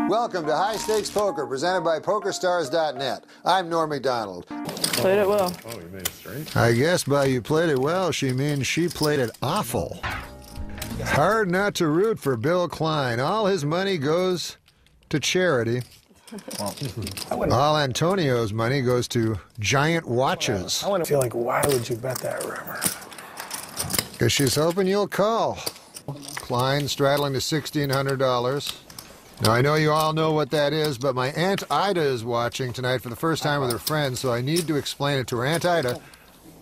Welcome to High Stakes Poker, presented by PokerStars.net. I'm Norm Macdonald. Played it well. Oh, you made it straight? I guess by you played it well, she means she played it awful. Hard not to root for Bill Klein. All his money goes to charity. All Antonio's money goes to giant watches. I want to feel like, why would you bet that river? Because she's hoping you'll call. Klein straddling to $1,600. Now, I know you all know what that is, but my Aunt Ida is watching tonight for the first time with her friends, so I need to explain it to her. Aunt Ida,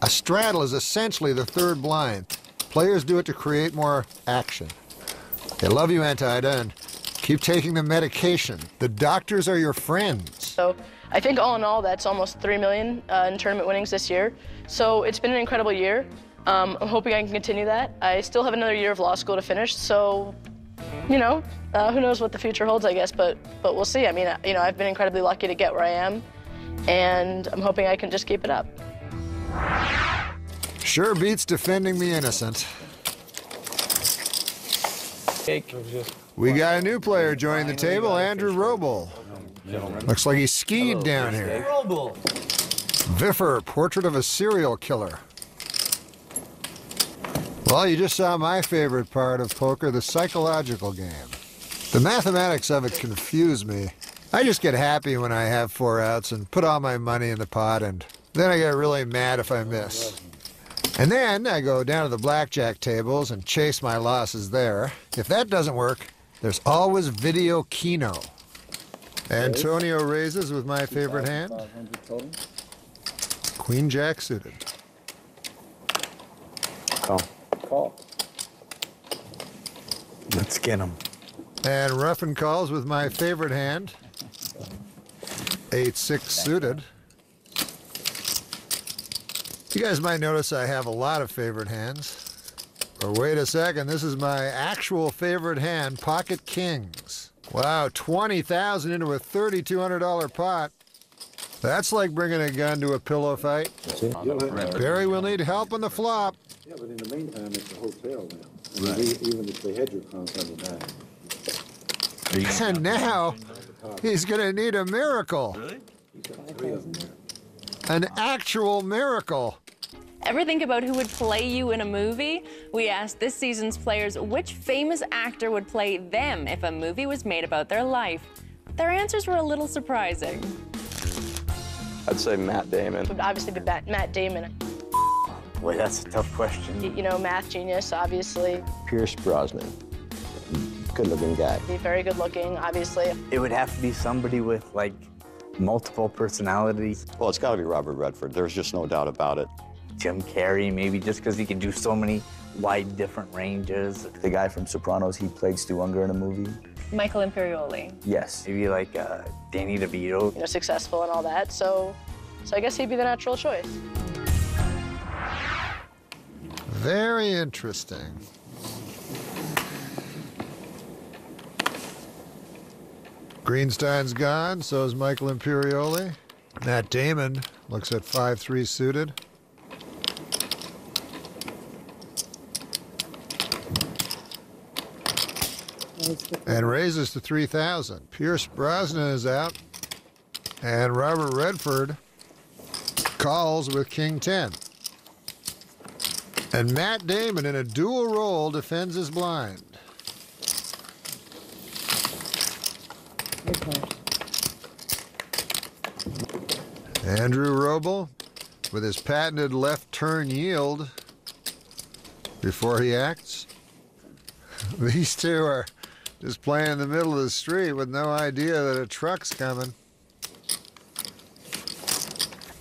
a straddle is essentially the third blind. Players do it to create more action. I love you, Aunt Ida, and keep taking the medication. The doctors are your friends. So I think all in all, that's almost $3 million in tournament winnings this year. So it's been an incredible year. I'm hoping I can continue that. I still have another year of law school to finish, so, you know, who knows what the future holds, I guess, but we'll see. I mean, you know, I've been incredibly lucky to get where I am, and I'm hoping I can just keep it up. Sure beats defending the innocent. We got a new player joining the table, Andrew Roble. Looks like he skied down here. Viffer, Portrait of a Serial Killer. Well, you just saw my favorite part of poker, the psychological game. The mathematics of it confuse me. I just get happy when I have 4 outs and put all my money in the pot, and then I get really mad if I miss. And then I go down to the blackjack tables and chase my losses there. If that doesn't work, there's always video keno. Antonio raises with my favorite hand. Queen Jack suited. Call. Let's get him. And Ruffin calls with my favorite hand. 8-6 suited. You guys might notice I have a lot of favorite hands. Or wait a second, this is my actual favorite hand, Pocket Kings. Wow, 20,000 into a $3,200 pot. That's like bringing a gun to a pillow fight. Barry will need help on the flop. Yeah, but in the meantime, it's a hotel now. I mean, even if they had your content of that. And now, he's going to need a miracle. He's got 3 of them there. An actual miracle. Ever think about who would play you in a movie? We asked this season's players which famous actor would play them if a movie was made about their life. Their answers were a little surprising. I'd say Matt Damon. It would obviously be Matt Damon. Boy, that's a tough question. You know, math genius, obviously. Pierce Brosnan. Good-looking guy. Be very good looking, obviously. It would have to be somebody with, like, multiple personalities. Well, it's got to be Robert Redford. There's just no doubt about it. Jim Carrey, maybe, just because he can do so many wide, different ranges. The guy from Sopranos, he played Stu Unger in a movie. Michael Imperioli. Yes. Maybe like Danny DeVito. You know, successful and all that, so I guess he'd be the natural choice. Very interesting. Greenstein's gone, so is Michael Imperioli. Matt Damon looks at 5-3 suited. And raises to 3,000. Pierce Brosnan is out. And Robert Redford calls with King 10. And Matt Damon, in a dual role, defends his blind. Andrew Roble, with his patented left turn yield before he acts. These two are just playing in the middle of the street with no idea that a truck's coming.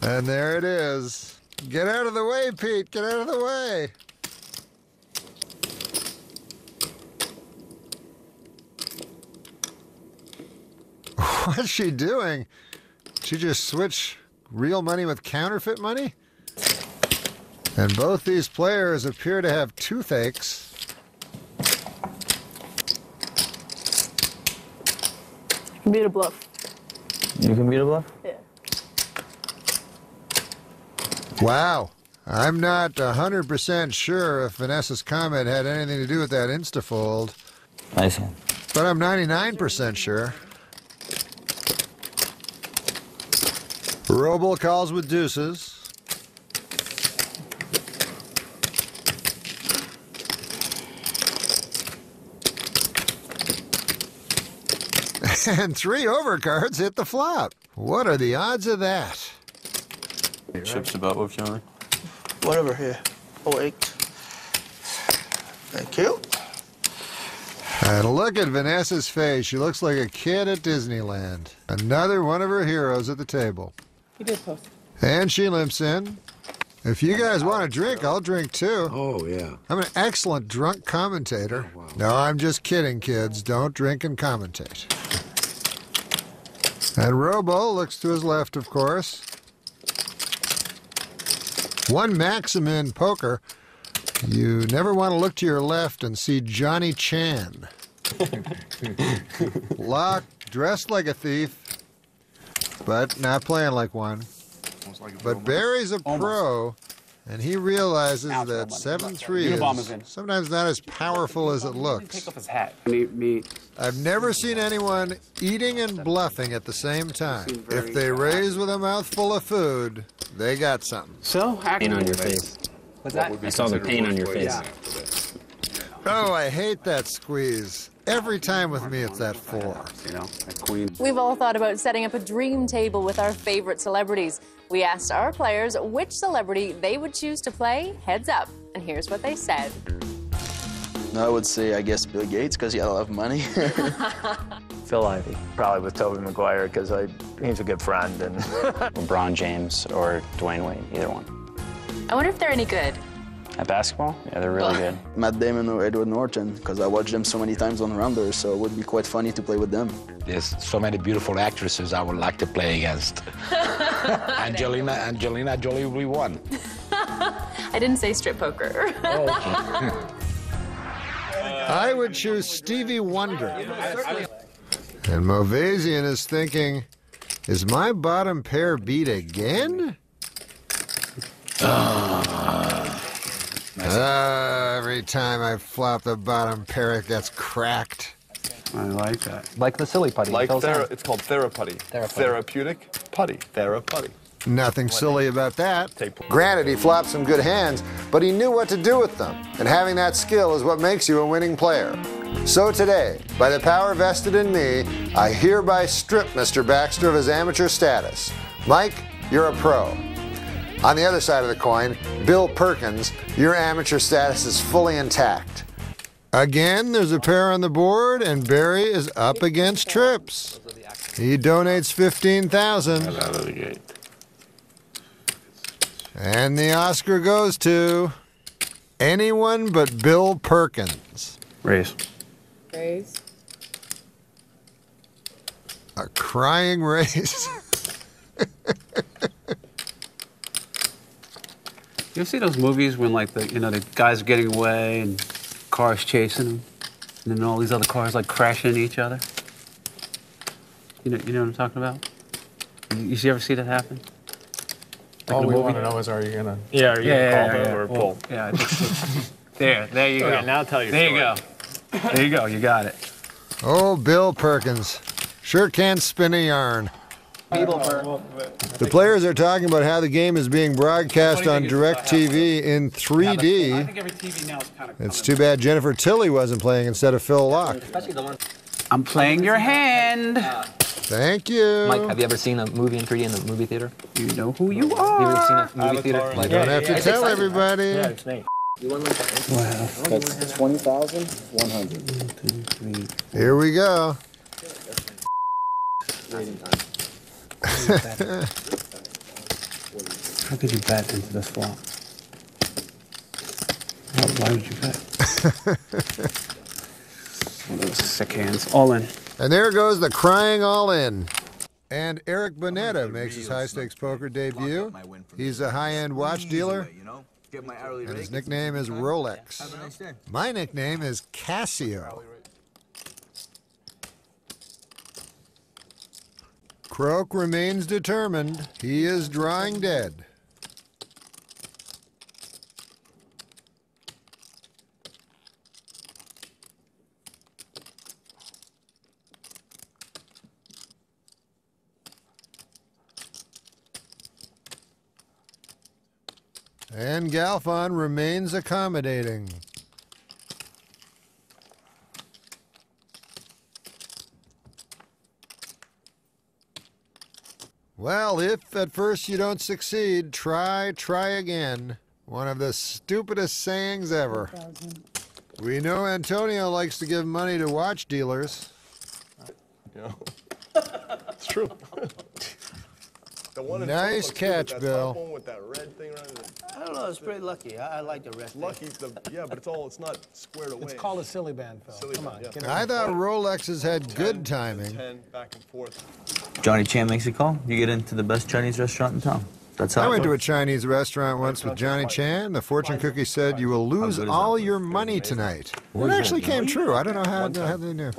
And there it is. Get out of the way, Pete. Get out of the way. What's she doing? She just switched real money with counterfeit money? And both these players appear to have toothaches. Beat a bluff. You can beat a bluff? Yeah. Wow. I'm not 100% sure if Vanessa's comment had anything to do with that instafold. I see. But I'm 99% sure. Roble calls with deuces. And 3 overcards hit the flop. What are the odds of that? Chips about with Johnny. Whatever here. 08. Thank you. And look at Vanessa's face. She looks like a kid at Disneyland. Another one of her heroes at the table. You did post. And she limps in. If you guys want a drink, I'll drink too. Oh, yeah. I'm an excellent drunk commentator. Oh, wow. No, I'm just kidding, kids. Don't drink and commentate. And Robo looks to his left, of course. One maxim in poker, you never want to look to your left and see Johnny Chan. Locked, dressed like a thief, but not playing like one. But Barry's a pro, and he realizes that 7-3 is sometimes not as powerful as it looks. Take off his hat. I've never seen anyone eating and bluffing at the same time. If they raise with a mouthful of food, they got something. So, Pain on your face. What's that? I saw the pain on your face. Oh, I hate that squeeze. Every time with me, it's that 4. You know, a queen. We've all thought about setting up a dream table with our favorite celebrities. We asked our players which celebrity they would choose to play heads up, and here's what they said. I would say, I guess, Bill Gates, because he had a lot of money. Phil Ivey. Probably with Tobey Maguire, because he's a good friend. And LeBron James or Dwayne Wade, either one. I wonder if they're any good. At basketball? Yeah, they're really good. Matt Damon or Edward Norton, because I watched them so many times on Rounders, so it would be quite funny to play with them. There's so many beautiful actresses I would like to play against. Angelina Jolie will be one. I didn't say strip poker. I would choose Stevie Wonder. And Movazian is thinking, is my bottom pair beat again? Every time I flop the bottom pair, it gets cracked. I like that. Like the silly putty. Like it's called theraputty. Therapeutic putty. Theraputty. Nothing silly about that. Granted, he flopped some good hands, but he knew what to do with them. And having that skill is what makes you a winning player. So today, by the power vested in me, I hereby strip Mr. Baxter of his amateur status. Mike, you're a pro. On the other side of the coin, Bill Perkins, your amateur status is fully intact. Again, there's a pair on the board, and Barry is up against trips. He donates $15,000. Out of the gate. And the Oscar goes to anyone but Bill Perkins. Raise. Raise. A crying raise. You ever see those movies when, like, the guy's getting away and cars chasing him, and then all these other cars like crashing into each other? You know what I'm talking about? You ever see that happen? Like All we movie? want to know is, are you gonna? Yeah, are you gonna call them or pull? Yeah. There you go. Okay, now tell your There story. you go. There you go. You got it. Oh, Bill Perkins. Sure can spin a yarn. The players are talking about how the game is being broadcast on DirecTV in 3D. I think every TV now is kind of. It's too bad Jennifer Tilly wasn't playing instead of Phil Locke. I'm playing your hand. Thank you. Mike, have you ever seen a movie in 3D in the movie theater? You know who you Have you ever are. seen a movie theater? You don't have to tell everybody. Yeah, it's me. That's 20,100. Here we go. How could you bet into this flop? Why would you bet? One of those sick hands. All in. And there goes the crying all in. And Eric Bonetta makes his high-stakes poker debut. He's a high-end watch dealer, and his nickname is Rolex. My nickname is Casio. Croak remains determined. He is drawing dead. And Galfon remains accommodating. Well, if at first you don't succeed, try again. One of the stupidest sayings ever. We know Antonio likes to give money to watch dealers. Yeah. It's true. The one in Nice front catch, that Bill. top one with that red thing around it. I don't know, it's pretty lucky. I like the rest. Lucky, yeah, but it's not squared away. It's called a silly band, Phil. Silly Come band, on. yeah. Get I it. thought Rolexes had good timing. 10, back and forth. Johnny Chan makes a call. You get into the best Chinese restaurant in town. That's how I it went to a works. Chinese restaurant once with Johnny Chan. The fortune cookie said, "You will lose all your money tonight." It actually came true. I don't know how they knew.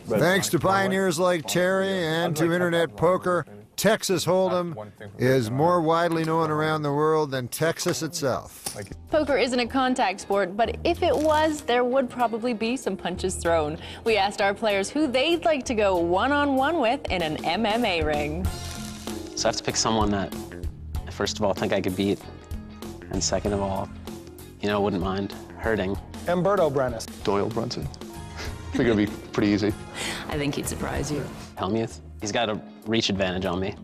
Thanks to pioneers like Terry and to Internet Poker, Texas Hold'em is more widely known around the world than Texas itself. Poker isn't a contact sport, but if it was, there would probably be some punches thrown. We asked our players who they'd like to go one-on-one with in an MMA ring. So I have to pick someone that, first of all, I think I could beat, and second of all, wouldn't mind hurting. Humberto Brenes. Doyle Brunson. I think it'll be pretty easy. I think he'd surprise you. Helmuth, he's got a reach advantage on me,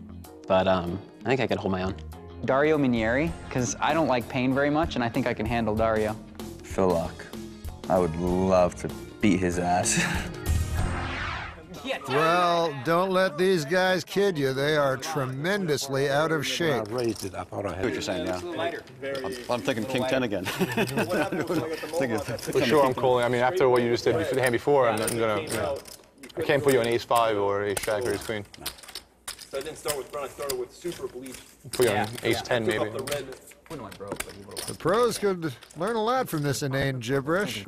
but I think I could hold my own. Dario Minieri, because I don't like pain very much, and I think I can handle Dario. Phil Lock. I would love to beat his ass. Well, don't let these guys kid you. They are tremendously out of shape. I raised it. I thought I had what you're saying, yeah. I'm thinking King 10 again. For sure, I'm calling. I mean, after what you just did the hand before, I'm going to, I can't put you on ace-5 or ace-jack or ace-queen. So I didn't start with brown, I started with super bleach. Put you on ace-10 maybe. The pros could learn a lot from this inane gibberish.